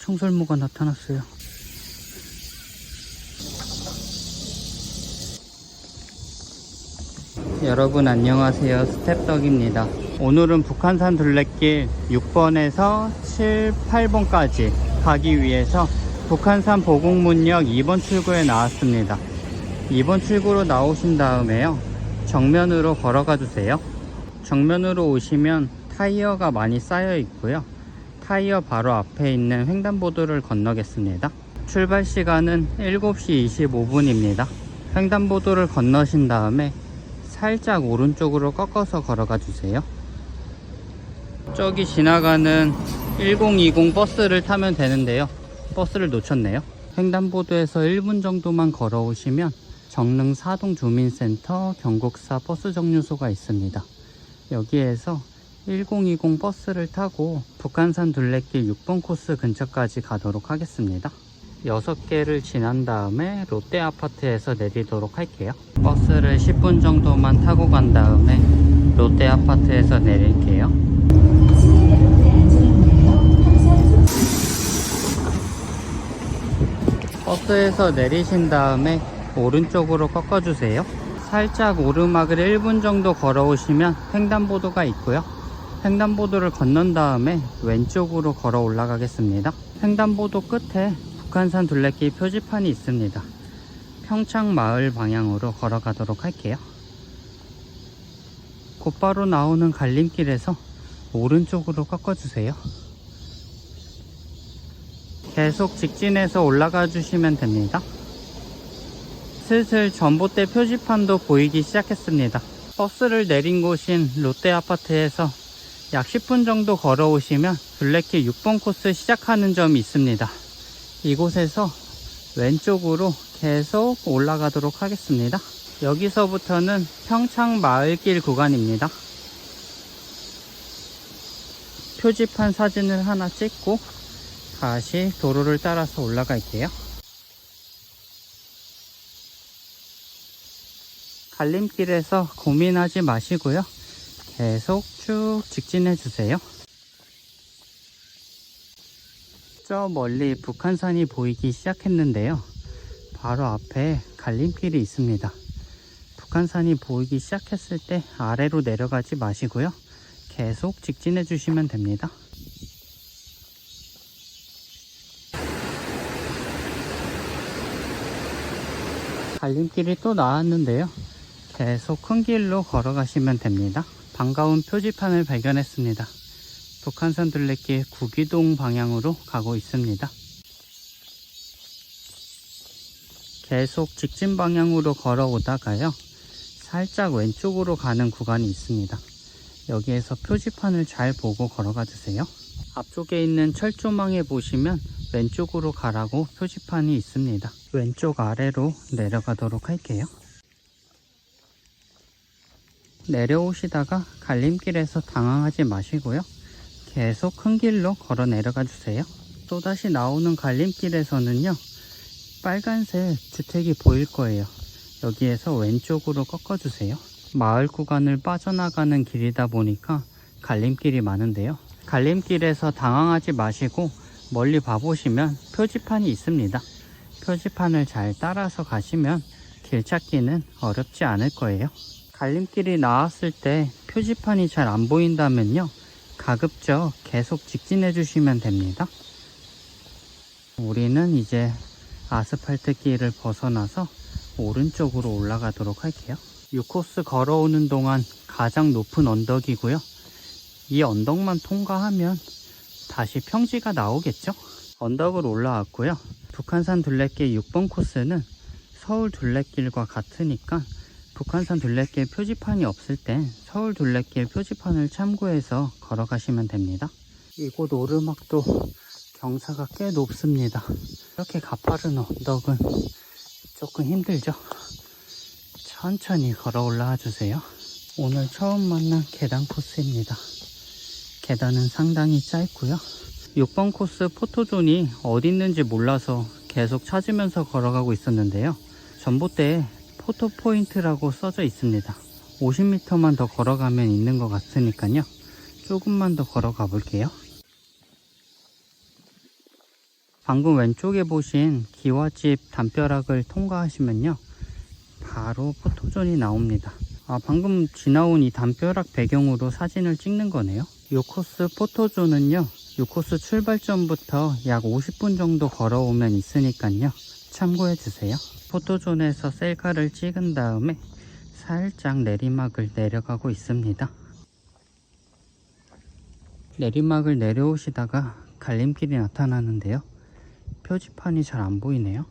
청설모가 나타났어요. 여러분 안녕하세요. 스텝덕입니다. 오늘은 북한산 둘레길 6번에서 7, 8번까지 가기 위해서 북한산 보곡문역 2번 출구에 나왔습니다. 2번 출구로 나오신 다음에요, 정면으로 걸어가 주세요. 정면으로 오시면 타이어가 많이 쌓여 있고요, 타이어 바로 앞에 있는 횡단보도를 건너겠습니다. 출발 시간은 7시 25분입니다. 횡단보도를 건너신 다음에 살짝 오른쪽으로 꺾어서 걸어가 주세요. 저기 지나가는 1020 버스를 타면 되는데요, 버스를 놓쳤네요. 횡단보도에서 1분 정도만 걸어오시면 정릉 사동 주민센터 경곡사 버스 정류소가 있습니다. 여기에서 1020 버스를 타고 북한산 둘레길 6번 코스 근처까지 가도록 하겠습니다. 6개를 지난 다음에 롯데아파트에서 내리도록 할게요. 버스를 10분 정도만 타고 간 다음에 롯데아파트에서 내릴게요. 버스에서 내리신 다음에 오른쪽으로 꺾어주세요. 살짝 오르막을 1분 정도 걸어오시면 횡단보도가 있고요, 횡단보도를 건넌 다음에 왼쪽으로 걸어 올라가겠습니다. 횡단보도 끝에 북한산 둘레길 표지판이 있습니다. 평창마을 방향으로 걸어가도록 할게요. 곧바로 나오는 갈림길에서 오른쪽으로 꺾어주세요. 계속 직진해서 올라가 주시면 됩니다. 슬슬 전봇대 표지판도 보이기 시작했습니다. 버스를 내린 곳인 롯데아파트에서 약 10분 정도 걸어오시면 둘레길 6번 코스 시작하는 점이 있습니다. 이곳에서 왼쪽으로 계속 올라가도록 하겠습니다. 여기서부터는 평창마을길 구간입니다. 표지판 사진을 하나 찍고 다시 도로를 따라서 올라갈게요. 갈림길에서 고민하지 마시고요, 계속 쭉 직진해 주세요. 저 멀리 북한산이 보이기 시작했는데요, 바로 앞에 갈림길이 있습니다. 북한산이 보이기 시작했을 때 아래로 내려가지 마시고요, 계속 직진해 주시면 됩니다. 갈림길이 또 나왔는데요, 계속 큰 길로 걸어가시면 됩니다. 반가운 표지판을 발견했습니다. 북한산 둘레길 구기동 방향으로 가고 있습니다. 계속 직진 방향으로 걸어오다가요, 살짝 왼쪽으로 가는 구간이 있습니다. 여기에서 표지판을 잘 보고 걸어가 주세요. 앞쪽에 있는 철조망에 보시면 왼쪽으로 가라고 표지판이 있습니다. 왼쪽 아래로 내려가도록 할게요. 내려오시다가 갈림길에서 당황하지 마시고요, 계속 큰 길로 걸어 내려가 주세요. 또다시 나오는 갈림길에서는요, 빨간색 주택이 보일 거예요. 여기에서 왼쪽으로 꺾어 주세요. 마을 구간을 빠져나가는 길이다 보니까 갈림길이 많은데요, 갈림길에서 당황하지 마시고 멀리 봐보시면 표지판이 있습니다. 표지판을 잘 따라서 가시면 길 찾기는 어렵지 않을 거예요. 갈림길이 나왔을 때 표지판이 잘 안 보인다면요, 가급적 계속 직진해 주시면 됩니다. 우리는 이제 아스팔트 길을 벗어나서 오른쪽으로 올라가도록 할게요. 6코스 걸어오는 동안 가장 높은 언덕이고요, 이 언덕만 통과하면 다시 평지가 나오겠죠. 언덕을 올라왔고요, 북한산 둘레길 6번 코스는 서울 둘레길과 같으니까 북한산 둘레길 표지판이 없을 땐 서울 둘레길 표지판을 참고해서 걸어가시면 됩니다. 이곳 오르막도 경사가 꽤 높습니다. 이렇게 가파른 언덕은 조금 힘들죠. 천천히 걸어 올라와 주세요. 오늘 처음 만난 계단 코스입니다. 계단은 상당히 짧고요, 6번 코스 포토존이 어디 있는지 몰라서 계속 찾으면서 걸어가고 있었는데요, 전봇대에 포토포인트라고 써져 있습니다. 50m만 더 걸어가면 있는 것 같으니까요, 조금만 더 걸어가 볼게요. 방금 왼쪽에 보신 기와집 담벼락을 통과하시면요, 바로 포토존이 나옵니다. 방금 지나온 이 담벼락 배경으로 사진을 찍는 거네요. 이 코스 포토존은요, 이 코스 출발점부터 약 50분 정도 걸어오면 있으니까요, 참고해 주세요. 포토존에서 셀카를 찍은 다음에 살짝 내리막을 내려가고 있습니다. 내리막을 내려오시다가 갈림길이 나타나는데요, 표지판이 잘 안 보이네요.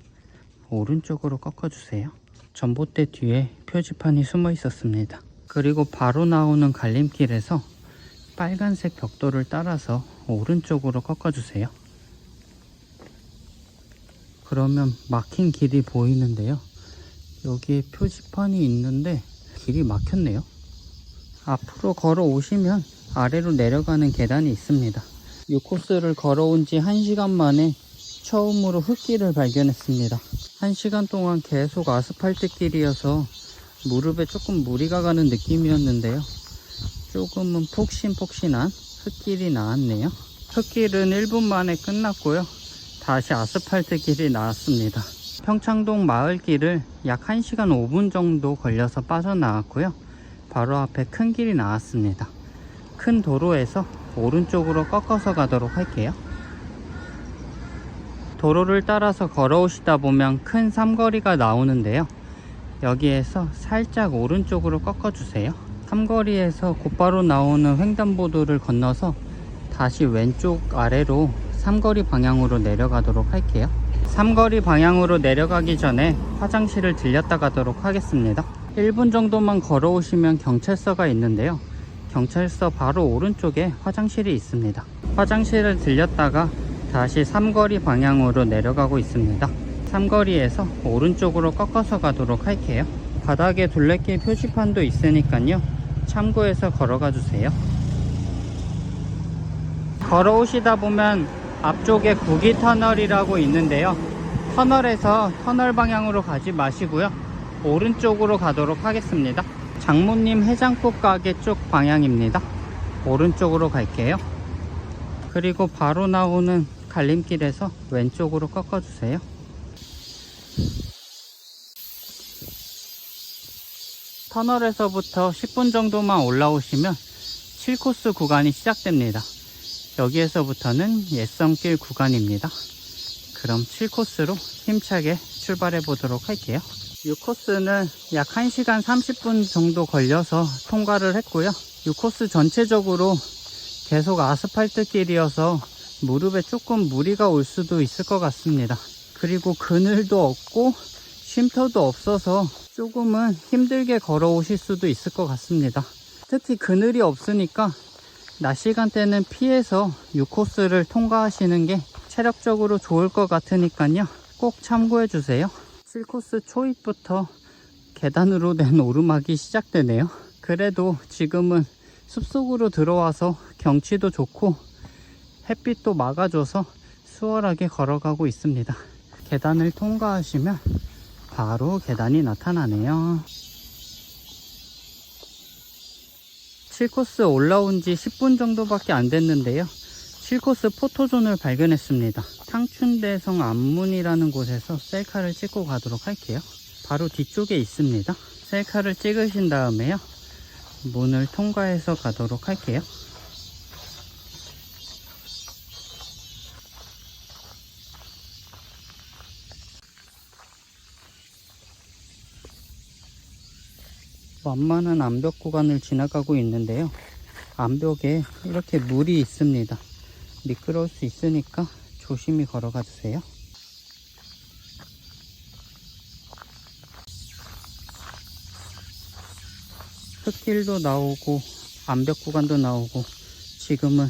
오른쪽으로 꺾어주세요. 전봇대 뒤에 표지판이 숨어 있었습니다. 그리고 바로 나오는 갈림길에서 빨간색 벽돌을 따라서 오른쪽으로 꺾어주세요. 그러면 막힌 길이 보이는데요, 여기에 표지판이 있는데 길이 막혔네요. 앞으로 걸어오시면 아래로 내려가는 계단이 있습니다. 이 코스를 걸어온 지 1시간 만에 처음으로 흙길을 발견했습니다. 1시간 동안 계속 아스팔트 길이어서 무릎에 조금 무리가 가는 느낌이었는데요, 조금은 폭신폭신한 흙길이 나왔네요. 흙길은 1분 만에 끝났고요, 다시 아스팔트 길이 나왔습니다. 평창동 마을길을 약 1시간 5분 정도 걸려서 빠져나왔고요, 바로 앞에 큰 길이 나왔습니다. 큰 도로에서 오른쪽으로 꺾어서 가도록 할게요. 도로를 따라서 걸어오시다 보면 큰 삼거리가 나오는데요, 여기에서 살짝 오른쪽으로 꺾어주세요. 삼거리에서 곧바로 나오는 횡단보도를 건너서 다시 왼쪽 아래로 삼거리 방향으로 내려가도록 할게요. 삼거리 방향으로 내려가기 전에 화장실을 들렸다 가도록 하겠습니다. 1분 정도만 걸어오시면 경찰서가 있는데요, 경찰서 바로 오른쪽에 화장실이 있습니다. 화장실을 들렸다가 다시 삼거리 방향으로 내려가고 있습니다. 삼거리에서 오른쪽으로 꺾어서 가도록 할게요. 바닥에 둘레길 표지판도 있으니까요, 참고해서 걸어가 주세요. 걸어오시다 보면 앞쪽에 구기터널이라고 있는데요, 터널에서 터널 방향으로 가지 마시고요, 오른쪽으로 가도록 하겠습니다. 장모님 해장국 가게 쪽 방향입니다. 오른쪽으로 갈게요. 그리고 바로 나오는 갈림길에서 왼쪽으로 꺾어주세요. 터널에서부터 10분 정도만 올라오시면 7코스 구간이 시작됩니다. 여기에서부터는 옛성길 구간입니다. 그럼 7코스로 힘차게 출발해 보도록 할게요. 이 코스는 약 1시간 30분 정도 걸려서 통과를 했고요, 이 코스 전체적으로 계속 아스팔트 길이어서 무릎에 조금 무리가 올 수도 있을 것 같습니다. 그리고 그늘도 없고 쉼터도 없어서 조금은 힘들게 걸어오실 수도 있을 것 같습니다. 특히 그늘이 없으니까 낮 시간대는 피해서 이 코스를 통과하시는 게 체력적으로 좋을 것 같으니까요, 꼭 참고해 주세요. 7코스 초입부터 계단으로 된 오르막이 시작되네요. 그래도 지금은 숲속으로 들어와서 경치도 좋고 햇빛도 막아줘서 수월하게 걸어가고 있습니다. 계단을 통과하시면 바로 계단이 나타나네요. 7코스 올라온 지 10분 정도밖에 안 됐는데요, 7코스 포토존을 발견했습니다. 상춘대성 앞문이라는 곳에서 셀카를 찍고 가도록 할게요. 바로 뒤쪽에 있습니다. 셀카를 찍으신 다음에요, 문을 통과해서 가도록 할게요. 완만한 암벽 구간을 지나가고 있는데요, 암벽에 이렇게 물이 있습니다. 미끄러울 수 있으니까 조심히 걸어가 주세요. 흙길도 나오고 암벽 구간도 나오고 지금은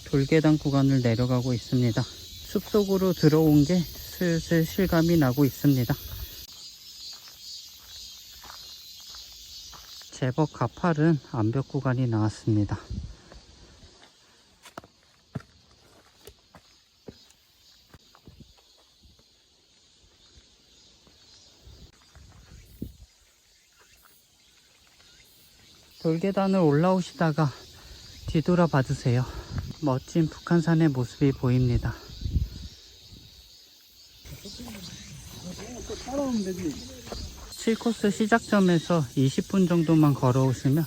돌계단 구간을 내려가고 있습니다. 숲속으로 들어온 게 슬슬 실감이 나고 있습니다. 제법 가파른 암벽 구간이 나왔습니다. 돌계단을 올라오시다가 뒤돌아 봐주세요. 멋진 북한산의 모습이 보입니다. 따라오면 되지. 7코스 시작점에서 20분 정도만 걸어오시면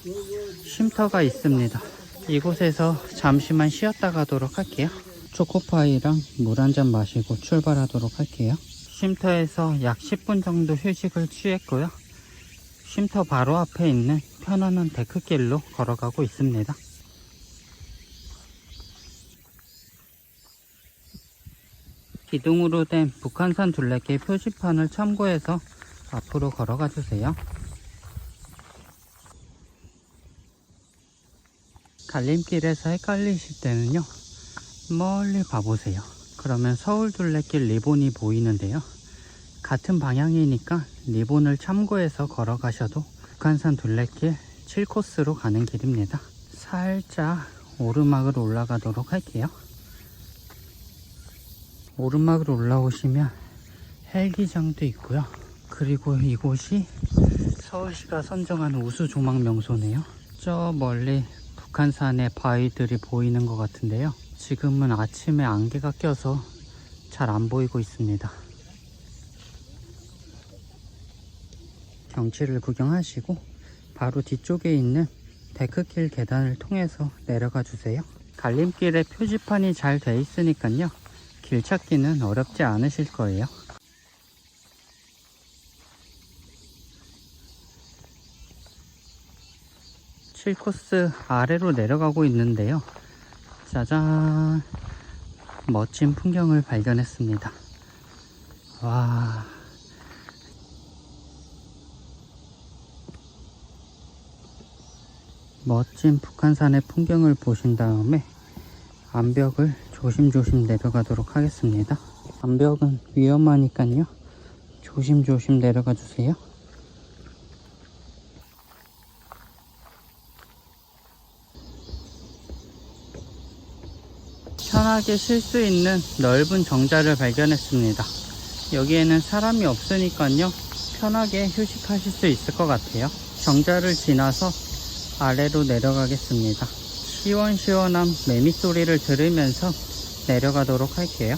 쉼터가 있습니다. 이곳에서 잠시만 쉬었다 가도록 할게요. 초코파이랑 물 한 잔 마시고 출발하도록 할게요. 쉼터에서 약 10분 정도 휴식을 취했고요. 쉼터 바로 앞에 있는 편안한 데크길로 걸어가고 있습니다. 기둥으로 된 북한산 둘레길 표지판을 참고해서 앞으로 걸어가 주세요. 갈림길에서 헷갈리실 때는요, 멀리 봐보세요. 그러면 서울 둘레길 리본이 보이는데요, 같은 방향이니까 리본을 참고해서 걸어가셔도 북한산 둘레길 7코스로 가는 길입니다. 살짝 오르막으로 올라가도록 할게요. 오르막으로 올라오시면 헬기장도 있고요. 그리고 이곳이 서울시가 선정한 우수 조망 명소네요. 저 멀리 북한산의 바위들이 보이는 것 같은데요. 지금은 아침에 안개가 껴서 잘 안 보이고 있습니다. 경치를 구경하시고 바로 뒤쪽에 있는 데크길 계단을 통해서 내려가 주세요. 갈림길에 표지판이 잘 돼 있으니까요, 길 찾기는 어렵지 않으실 거예요. 칠코스 아래로 내려가고 있는데요, 짜잔, 멋진 풍경을 발견했습니다. 와, 멋진 북한산의 풍경을 보신 다음에 암벽을 조심조심 내려가도록 하겠습니다. 암벽은 위험하니까요, 조심조심 내려가 주세요. 편하게 쉴 수 있는 넓은 정자를 발견했습니다. 여기에는 사람이 없으니까요, 편하게 휴식하실 수 있을 것 같아요. 정자를 지나서 아래로 내려가겠습니다. 시원시원한 매미 소리를 들으면서 내려가도록 할게요.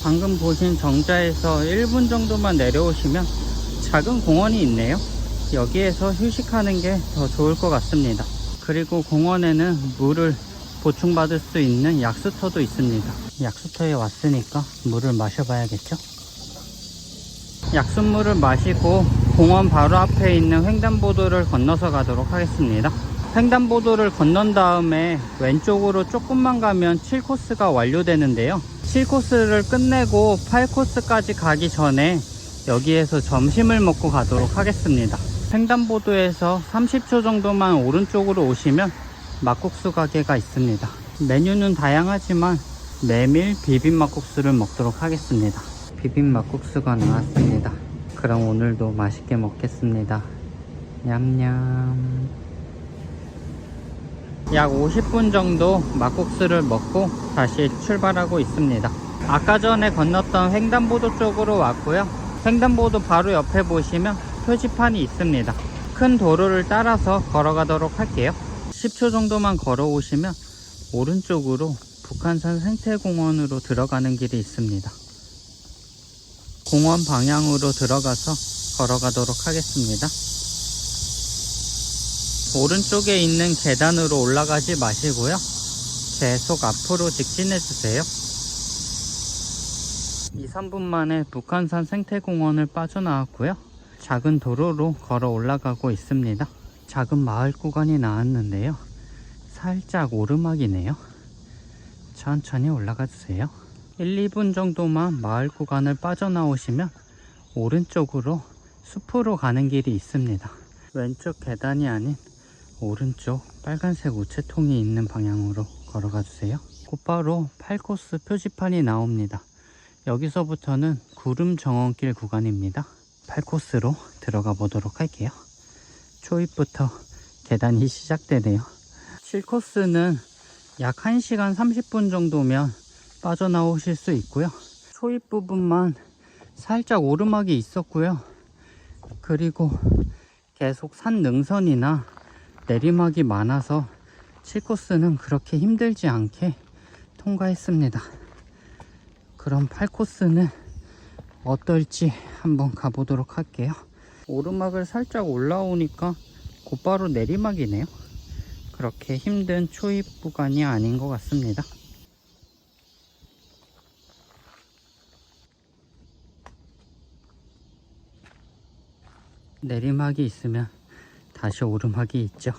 방금 보신 정자에서 1분 정도만 내려오시면 작은 공원이 있네요. 여기에서 휴식하는 게 더 좋을 것 같습니다. 그리고 공원에는 물을 보충받을 수 있는 약수터도 있습니다. 약수터에 왔으니까 물을 마셔봐야겠죠? 약수물을 마시고 공원 바로 앞에 있는 횡단보도를 건너서 가도록 하겠습니다. 횡단보도를 건넌 다음에 왼쪽으로 조금만 가면 7코스가 완료되는데요, 7코스를 끝내고 8코스까지 가기 전에 여기에서 점심을 먹고 가도록 하겠습니다. 횡단보도에서 30초 정도만 오른쪽으로 오시면 막국수 가게가 있습니다. 메뉴는 다양하지만 메밀 비빔막국수를 먹도록 하겠습니다. 비빔막국수가 나왔습니다. 그럼 오늘도 맛있게 먹겠습니다. 냠냠. 약 50분 정도 막국수를 먹고 다시 출발하고 있습니다. 아까 전에 건넜던 횡단보도 쪽으로 왔고요. 횡단보도 바로 옆에 보시면 표지판이 있습니다. 큰 도로를 따라서 걸어가도록 할게요. 10초 정도만 걸어오시면 오른쪽으로 북한산 생태공원으로 들어가는 길이 있습니다. 공원 방향으로 들어가서 걸어가도록 하겠습니다. 오른쪽에 있는 계단으로 올라가지 마시고요, 계속 앞으로 직진해 주세요. 2-3분 만에 북한산 생태공원을 빠져나왔고요, 작은 도로로 걸어 올라가고 있습니다. 작은 마을 구간이 나왔는데요, 살짝 오르막이네요. 천천히 올라가 주세요. 1-2분 정도만 마을 구간을 빠져나오시면 오른쪽으로 숲으로 가는 길이 있습니다. 왼쪽 계단이 아닌 오른쪽 빨간색 우체통이 있는 방향으로 걸어가 주세요. 곧바로 8코스 표지판이 나옵니다. 여기서부터는 구름 정원길 구간입니다. 8코스로 들어가 보도록 할게요. 초입부터 계단이 시작되네요. 7코스는 약 1시간 30분 정도면 빠져나오실 수 있고요. 초입 부분만 살짝 오르막이 있었고요. 그리고 계속 산 능선이나 내리막이 많아서 7코스는 그렇게 힘들지 않게 통과했습니다. 그럼 8코스는 어떨지 한번 가보도록 할게요. 오르막을 살짝 올라오니까 곧바로 내리막이네요. 그렇게 힘든 초입 구간이 아닌 것 같습니다. 내리막이 있으면 다시 오르막이 있죠.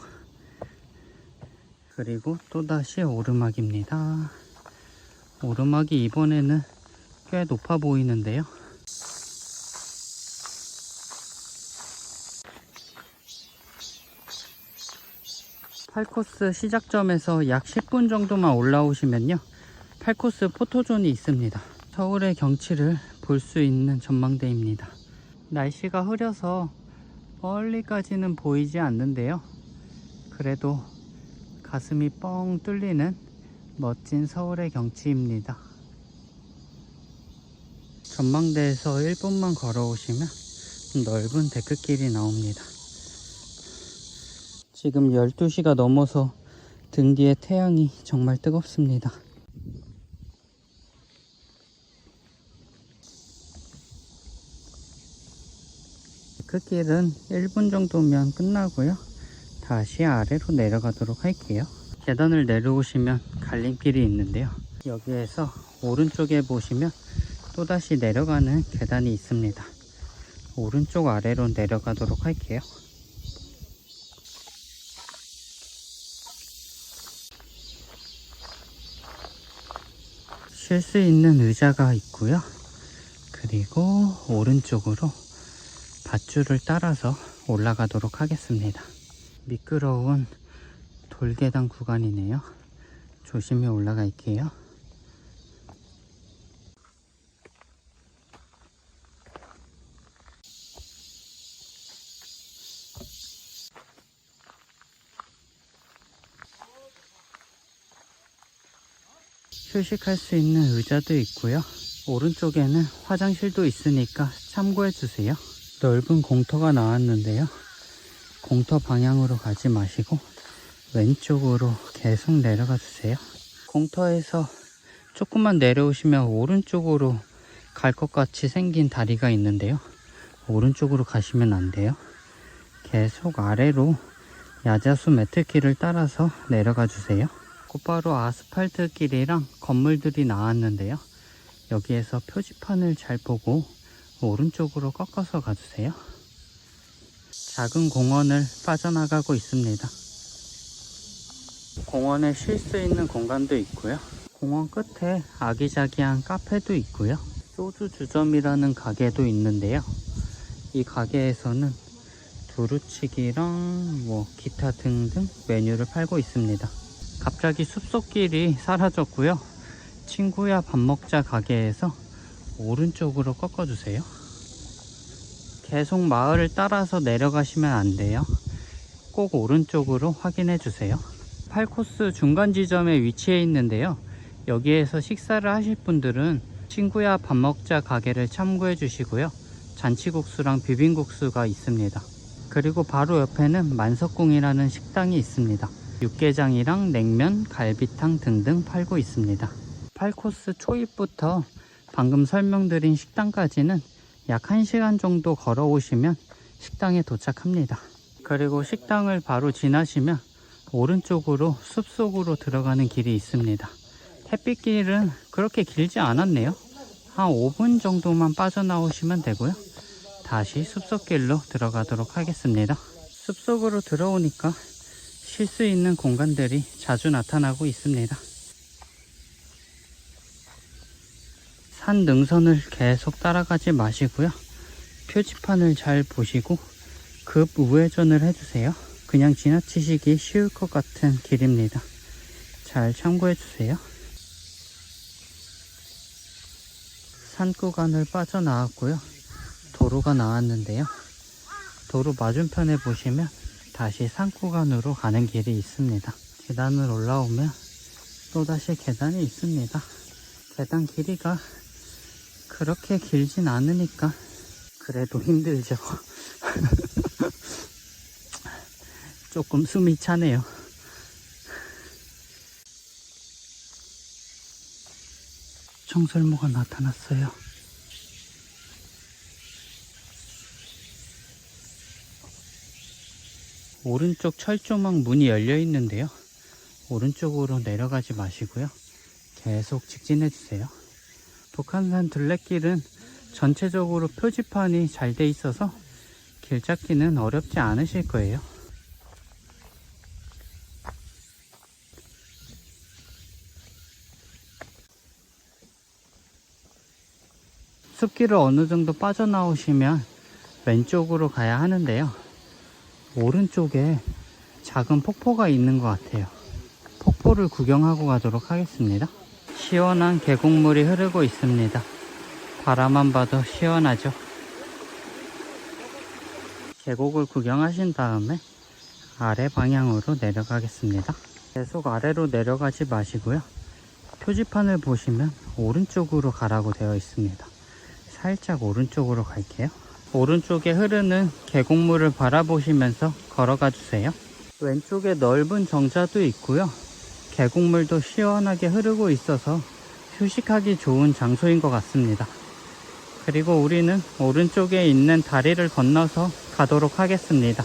그리고 또다시 오르막입니다. 오르막이 이번에는 꽤 높아 보이는데요. 팔코스 시작점에서 약 10분 정도만 올라오시면요, 팔코스 포토존이 있습니다. 서울의 경치를 볼 수 있는 전망대입니다. 날씨가 흐려서 멀리까지는 보이지 않는데요, 그래도 가슴이 뻥 뚫리는 멋진 서울의 경치입니다. 전망대에서 1분만 걸어오시면 넓은 데크길이 나옵니다. 지금 12시가 넘어서 등 뒤에 태양이 정말 뜨겁습니다. 데크길은 1분 정도면 끝나고요, 다시 아래로 내려가도록 할게요. 계단을 내려오시면 갈림길이 있는데요, 여기에서 오른쪽에 보시면 또다시 내려가는 계단이 있습니다. 오른쪽 아래로 내려가도록 할게요. 쉴 수 있는 의자가 있고요, 그리고 오른쪽으로 밧줄을 따라서 올라가도록 하겠습니다. 미끄러운 돌계단 구간이네요. 조심히 올라갈게요. 휴식할 수 있는 의자도 있고요, 오른쪽에는 화장실도 있으니까 참고해 주세요. 넓은 공터가 나왔는데요, 공터 방향으로 가지 마시고 왼쪽으로 계속 내려가 주세요. 공터에서 조금만 내려오시면 오른쪽으로 갈 것 같이 생긴 다리가 있는데요, 오른쪽으로 가시면 안 돼요. 계속 아래로 야자수 매트길을 따라서 내려가 주세요. 곧바로 아스팔트 길이랑 건물들이 나왔는데요, 여기에서 표지판을 잘 보고 오른쪽으로 꺾어서 가주세요. 작은 공원을 빠져나가고 있습니다. 공원에 쉴 수 있는 공간도 있고요, 공원 끝에 아기자기한 카페도 있고요, 소주 주점이라는 가게도 있는데요, 이 가게에서는 두루치기랑 기타 등등 메뉴를 팔고 있습니다. 갑자기 숲속길이 사라졌고요, 친구야 밥 먹자 가게에서 오른쪽으로 꺾어주세요. 계속 마을을 따라서 내려가시면 안 돼요. 꼭 오른쪽으로 확인해 주세요. 8코스 중간 지점에 위치해 있는데요, 여기에서 식사를 하실 분들은 친구야 밥 먹자 가게를 참고해 주시고요, 잔치국수랑 비빔국수가 있습니다. 그리고 바로 옆에는 만석궁이라는 식당이 있습니다. 육개장이랑 냉면, 갈비탕 등등 팔고 있습니다. 8코스 초입부터 방금 설명드린 식당까지는 약 1시간 정도 걸어오시면 식당에 도착합니다. 그리고 식당을 바로 지나시면 오른쪽으로 숲속으로 들어가는 길이 있습니다. 햇빛길은 그렇게 길지 않았네요. 한 5분 정도만 빠져나오시면 되고요, 다시 숲속길로 들어가도록 하겠습니다. 숲속으로 들어오니까 쉴 수 있는 공간들이 자주 나타나고 있습니다. 산 능선을 계속 따라가지 마시고요, 표지판을 잘 보시고 급 우회전을 해주세요. 그냥 지나치시기 쉬울 것 같은 길입니다. 잘 참고해 주세요. 산 구간을 빠져나왔고요, 도로가 나왔는데요, 도로 맞은편에 보시면 다시 산 구간으로 가는 길이 있습니다. 계단을 올라오면 또다시 계단이 있습니다. 계단 길이가 그렇게 길진 않으니까 그래도 힘들죠. 조금 숨이 차네요. 청설모가 나타났어요. 오른쪽 철조망 문이 열려 있는데요. 오른쪽으로 내려가지 마시고요. 계속 직진해 주세요. 북한산 둘레길은 전체적으로 표지판이 잘 돼 있어서 길 찾기는 어렵지 않으실 거예요. 숲길을 어느 정도 빠져나오시면 왼쪽으로 가야 하는데요. 오른쪽에 작은 폭포가 있는 것 같아요. 폭포를 구경하고 가도록 하겠습니다. 시원한 계곡물이 흐르고 있습니다. 바라만 봐도 시원하죠. 계곡을 구경하신 다음에 아래 방향으로 내려가겠습니다. 계속 아래로 내려가지 마시고요. 표지판을 보시면 오른쪽으로 가라고 되어 있습니다. 살짝 오른쪽으로 갈게요. 오른쪽에 흐르는 계곡물을 바라보시면서 걸어가 주세요. 왼쪽에 넓은 정자도 있고요. 계곡물도 시원하게 흐르고 있어서 휴식하기 좋은 장소인 것 같습니다. 그리고 우리는 오른쪽에 있는 다리를 건너서 가도록 하겠습니다.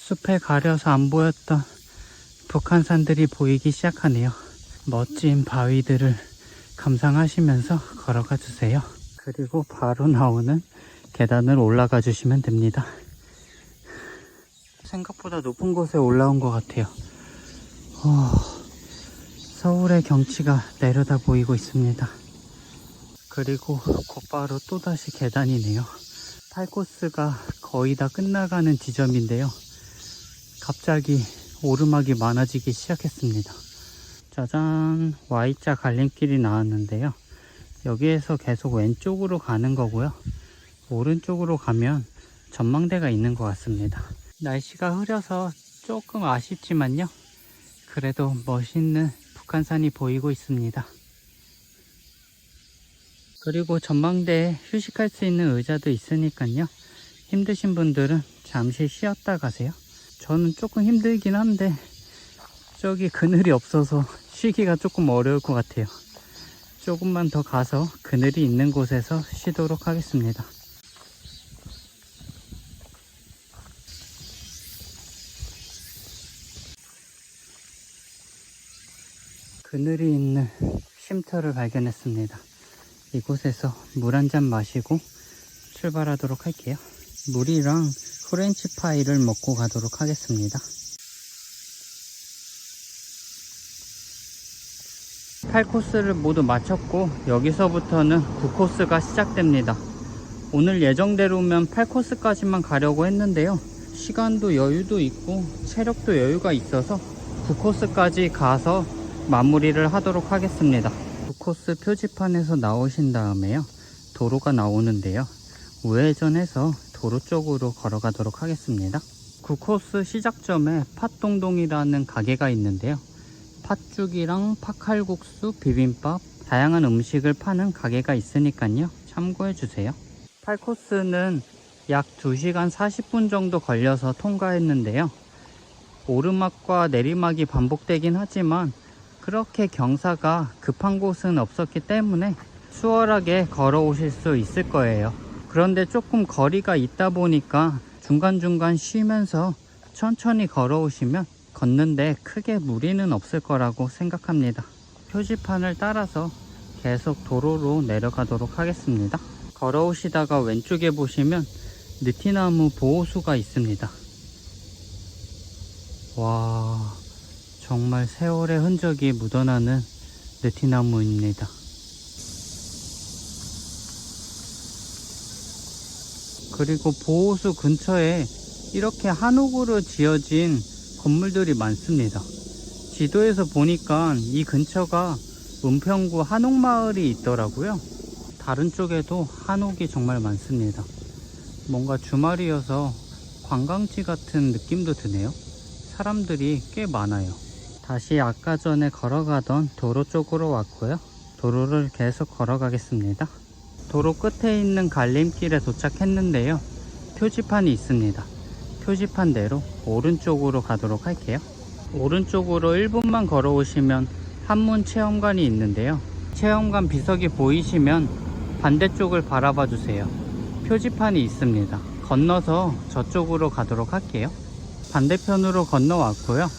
숲에 가려서 안 보였던 북한산들이 보이기 시작하네요. 멋진 바위들을 감상하시면서 걸어가 주세요. 그리고 바로 나오는 계단을 올라가 주시면 됩니다. 생각보다 높은 곳에 올라온 것 같아요. 서울의 경치가 내려다 보이고 있습니다. 그리고 곧바로 또다시 계단이네요. 8코스가 거의 다 끝나가는 지점인데요. 갑자기 오르막이 많아지기 시작했습니다. 짜잔, Y자 갈림길이 나왔는데요. 여기에서 계속 왼쪽으로 가는 거고요. 오른쪽으로 가면 전망대가 있는 것 같습니다. 날씨가 흐려서 조금 아쉽지만요. 그래도 멋있는 북한산이 보이고 있습니다. 그리고 전망대에 휴식할 수 있는 의자도 있으니까요. 힘드신 분들은 잠시 쉬었다 가세요. 저는 조금 힘들긴 한데 저기 그늘이 없어서 쉬기가 조금 어려울 것 같아요. 조금만 더 가서 그늘이 있는 곳에서 쉬도록 하겠습니다. 그늘이 있는 쉼터를 발견했습니다. 이곳에서 물 한 잔 마시고 출발하도록 할게요. 물이랑 프렌치 파이를 먹고 가도록 하겠습니다. 8코스를 모두 마쳤고 여기서부터는 9코스가 시작됩니다. 오늘 예정대로면 8코스까지만 가려고 했는데요. 시간도 여유도 있고 체력도 여유가 있어서 9코스까지 가서 마무리를 하도록 하겠습니다. 9코스 표지판에서 나오신 다음에요. 도로가 나오는데요. 우회전해서 도로 쪽으로 걸어가도록 하겠습니다. 9코스 시작점에 팥동동이라는 가게가 있는데요. 팥죽이랑 팥칼국수, 비빔밥, 다양한 음식을 파는 가게가 있으니까요. 참고해 주세요. 8코스는 약 2시간 40분 정도 걸려서 통과했는데요. 오르막과 내리막이 반복되긴 하지만 그렇게 경사가 급한 곳은 없었기 때문에 수월하게 걸어오실 수 있을 거예요. 그런데 조금 거리가 있다 보니까 중간중간 쉬면서 천천히 걸어오시면 걷는데 크게 무리는 없을 거라고 생각합니다. 표지판을 따라서 계속 도로로 내려가도록 하겠습니다. 걸어오시다가 왼쪽에 보시면 느티나무 보호수가 있습니다. 와, 정말 세월의 흔적이 묻어나는 느티나무입니다. 그리고 보호수 근처에 이렇게 한옥으로 지어진 건물들이 많습니다. 지도에서 보니까 이 근처가 은평구 한옥마을이 있더라고요. 다른 쪽에도 한옥이 정말 많습니다. 뭔가 주말이어서 관광지 같은 느낌도 드네요. 사람들이 꽤 많아요. 다시 아까 전에 걸어가던 도로 쪽으로 왔고요. 도로를 계속 걸어가겠습니다. 도로 끝에 있는 갈림길에 도착했는데요. 표지판이 있습니다. 표지판대로 오른쪽으로 가도록 할게요. 오른쪽으로 1분만 걸어오시면 한문 체험관이 있는데요. 체험관 비석이 보이시면 반대쪽을 바라봐 주세요. 표지판이 있습니다. 건너서 저쪽으로 가도록 할게요. 반대편으로 건너왔고요.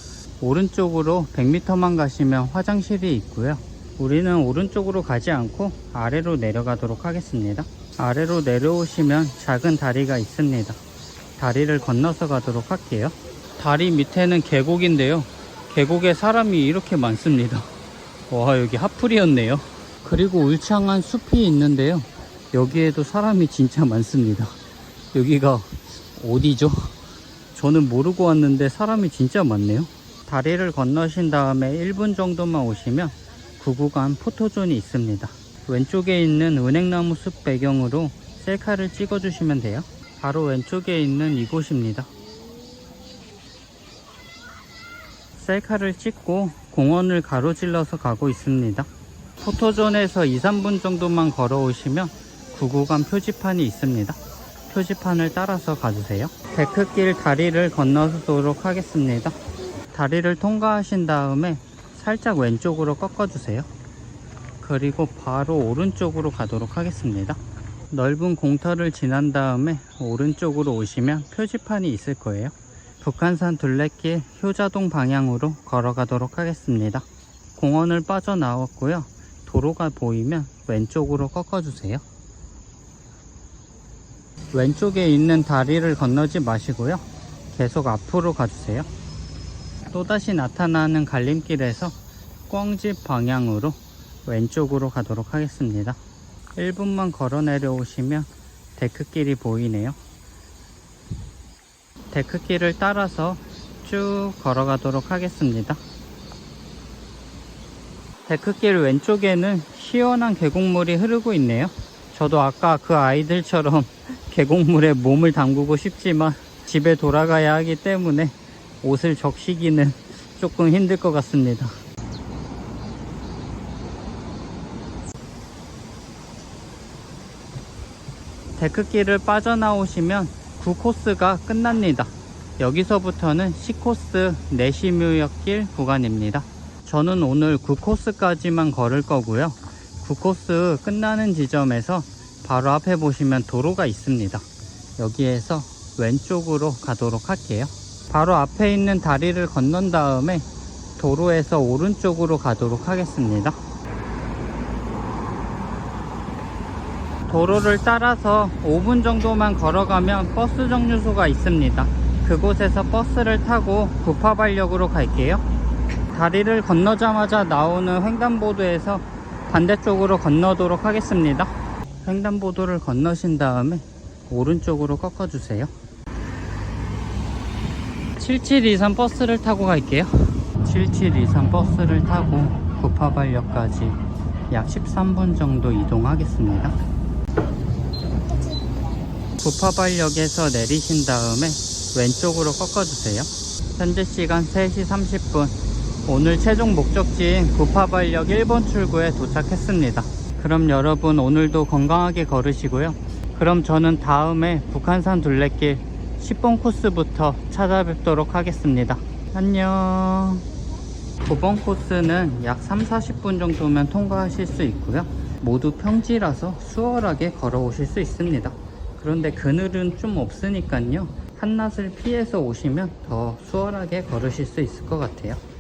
오른쪽으로 100m만 가시면 화장실이 있고요. 우리는 오른쪽으로 가지 않고 아래로 내려가도록 하겠습니다. 아래로 내려오시면 작은 다리가 있습니다. 다리를 건너서 가도록 할게요. 다리 밑에는 계곡인데요. 계곡에 사람이 이렇게 많습니다. 와, 여기 핫플이었네요. 그리고 울창한 숲이 있는데요. 여기에도 사람이 진짜 많습니다. 여기가 어디죠? 저는 모르고 왔는데 사람이 진짜 많네요. 다리를 건너신 다음에 1분 정도만 오시면 구구간 포토존이 있습니다. 왼쪽에 있는 은행나무 숲 배경으로 셀카를 찍어 주시면 돼요. 바로 왼쪽에 있는 이곳입니다. 셀카를 찍고 공원을 가로질러서 가고 있습니다. 포토존에서 2-3분 정도만 걸어오시면 구구간 표지판이 있습니다. 표지판을 따라서 가주세요. 데크길 다리를 건너도록 하겠습니다. 다리를 통과하신 다음에 살짝 왼쪽으로 꺾어주세요. 그리고 바로 오른쪽으로 가도록 하겠습니다. 넓은 공터를 지난 다음에 오른쪽으로 오시면 표지판이 있을 거예요. 북한산 둘레길 효자동 방향으로 걸어가도록 하겠습니다. 공원을 빠져나왔고요. 도로가 보이면 왼쪽으로 꺾어주세요. 왼쪽에 있는 다리를 건너지 마시고요. 계속 앞으로 가주세요. 또다시 나타나는 갈림길에서 꽝집 방향으로 왼쪽으로 가도록 하겠습니다. 1분만 걸어 내려오시면 데크길이 보이네요. 데크길을 따라서 쭉 걸어가도록 하겠습니다. 데크길 왼쪽에는 시원한 계곡물이 흐르고 있네요. 저도 아까 그 아이들처럼 계곡물에 몸을 담그고 싶지만 집에 돌아가야 하기 때문에 옷을 적시기는 조금 힘들 것 같습니다. 데크길을 빠져나오시면 9코스가 끝납니다. 여기서부터는 10코스 내시무역길 구간입니다. 저는 오늘 9코스까지만 걸을 거고요. 9코스 끝나는 지점에서 바로 앞에 보시면 도로가 있습니다. 여기에서 왼쪽으로 가도록 할게요. 바로 앞에 있는 다리를 건넌 다음에 도로에서 오른쪽으로 가도록 하겠습니다. 도로를 따라서 5분 정도만 걸어가면 버스 정류소가 있습니다. 그곳에서 버스를 타고 구파발역으로 갈게요. 다리를 건너자마자 나오는 횡단보도에서 반대쪽으로 건너도록 하겠습니다. 횡단보도를 건너신 다음에 오른쪽으로 꺾어주세요. 7723 버스를 타고 갈게요. 7723 버스를 타고 구파발역까지 약 13분 정도 이동하겠습니다. 구파발역에서 내리신 다음에 왼쪽으로 꺾어주세요. 현재 시간 3시 30분. 오늘 최종 목적지인 구파발역 1번 출구에 도착했습니다. 그럼 여러분 오늘도 건강하게 걸으시고요. 그럼 저는 다음에 북한산 둘레길 10번 코스부터 찾아뵙도록 하겠습니다. 안녕. 9번 코스는 약 3-40분 정도면 통과하실 수 있고요. 모두 평지라서 수월하게 걸어오실 수 있습니다. 그런데 그늘은 좀 없으니까요. 한낮을 피해서 오시면 더 수월하게 걸으실 수 있을 것 같아요.